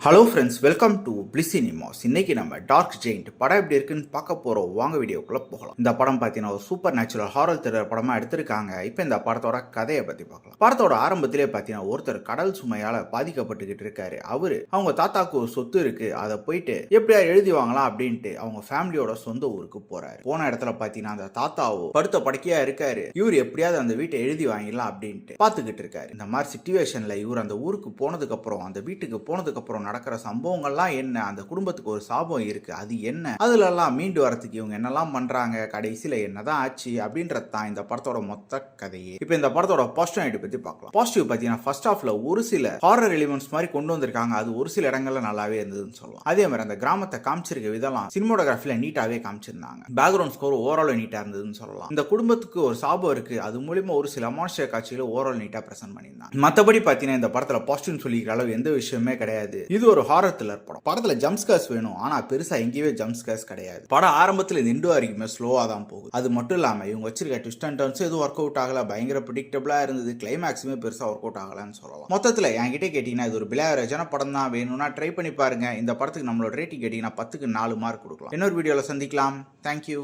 Hello friends, welcome to bliss cinemas. இன்னைக்கு நம்ம dark giant படம் எப்படி இருக்குன்னு பார்க்க போறோம். வாங்க வீடியோக்குள்ள போகலாம். இந்த படம் பார்த்தீங்கன்னா ஒரு சூப்பர் நேச்சுரல் ஹாரர் த்ரில்லர் படமா எடுத்திருக்காங்க. இப்போ இந்த படத்தோட கதையை பத்தி பார்க்கலாம். படத்தோட ஆரம்பத்திலே பார்த்தீங்கன்னா ஒருத்தர் கடல் சுமையால பாதிக்கப்பட்டுக்கிட்டு இருக்காரு. அவங்க தாத்தாக்கு ஒரு சொத்து இருக்கு, அதை போயிட்டு எப்படியா எழுதி வாங்கலாம் அப்படின்ட்டு அவங்க ஃபேமிலியோட சொந்த ஊருக்கு போறாரு. போன இடத்துல பார்த்தீங்கன்னா அந்த தாத்தாவோ படுத்த படுக்கையா இருக்காரு. இவர் எப்படியாவது அந்த வீட்டை எழுதி வாங்கிடலாம் அப்படின்ட்டு பார்த்துக்கிட்டு இருக்காரு. இந்த மாதிரி சிச்சுவேஷன்ல இவர் அந்த ஊருக்கு போனதுக்கு அப்புறம், அந்த வீட்டுக்கு போனதுக்கு அப்புறம் நடக்கிற சம்பவங்கள்லாம் என்ன, அந்த குடும்பத்துக்கு ஒரு சாபம் இருக்கு, அது என்ன, அதுல எல்லாம் மீண்டு வரதுக்கு இவங்க என்னெல்லாம் பண்றாங்க, கடைசியில என்னதான் ஆச்சு அப்படின்றது தான் இந்த படத்தோட மொத்த கதையே. இப்போ இந்த படத்தோட பாசிட்டிவ் பத்தி பார்க்கலாம். பாசிட்டிவ் பார்த்தீங்கன்னா ஃபர்ஸ்ட் ஹாஃப்ல ஒரு சில ஹாரர் எலிமெண்ட்ஸ் மாதிரி கொண்டு வந்திருக்காங்க. அது ஒரு சில இடங்கள்ல நல்லாவே இருந்ததுன்னு சொல்லலாம். அதே மாதிரி அந்த கிராமத்தை காமிச்சிருக்க விதம்லாம் சினிமோட்டோகிராஃபில நீட்டாவே காமிச்சிருந்தாங்க. பேக்ரவுண்ட் ஸ்கோர் ஓவரால் நீட்டா இருந்ததுன்னு சொல்லலாம். இந்த குடும்பத்துக்கு ஒரு சாபம் இருக்கு, அது மூலமா ஒரு சில அமானுஷ்ய காட்சிகளை ஓவரால் நீட்டா பிரசன்ட் பண்ணியிருந்தாங்க. மற்றபடி பார்த்தீங்கன்னா இந்த படத்துல பாசிட்டிவ் சொல்லிக்கிற அளவு எந்த விஷயமே கிடையாது. இது ஒரு ஹாரர் த்ரில்லர் படம். படத்துல ஜம்ப் ஸ்கேர்ஸ் வேணும், ஆனா பெருசா எங்கேயுமே ஜம்ப் ஸ்கேர்ஸ் கிடையாது. படம் ஆரம்பத்துல இந்த எண்டு வரைக்குமே ஸ்லோவா தான் போகுது. அது மட்டும் இல்லாம இவங்க வச்சிருக்க ட்விஸ்ட் அண்ட் டர்ன்ஸ் எதுவும் ஒர்க் அவுட் ஆகல, பயங்கர ப்ரெடிக்டபிளா இருந்தது. கிளைமேக்ஸுமே பெருசா ஒர்க் அவுட் ஆகலன்னு சொல்லலாம். மொத்தத்துல என்கிட்ட கேட்டீங்கன்னா இது ஒரு பிளாவரேஜான படம் தான். வேணும்னா ட்ரை பண்ணி பாருங்க. இந்த படத்துக்கு நம்மளோட ரேட்டிங் கேட்டீங்கன்னா 10க்கு 4 மார்க் கொடுக்கலாம். இன்னொரு வீடியோல சந்திக்கலாம். தேங்க்யூ.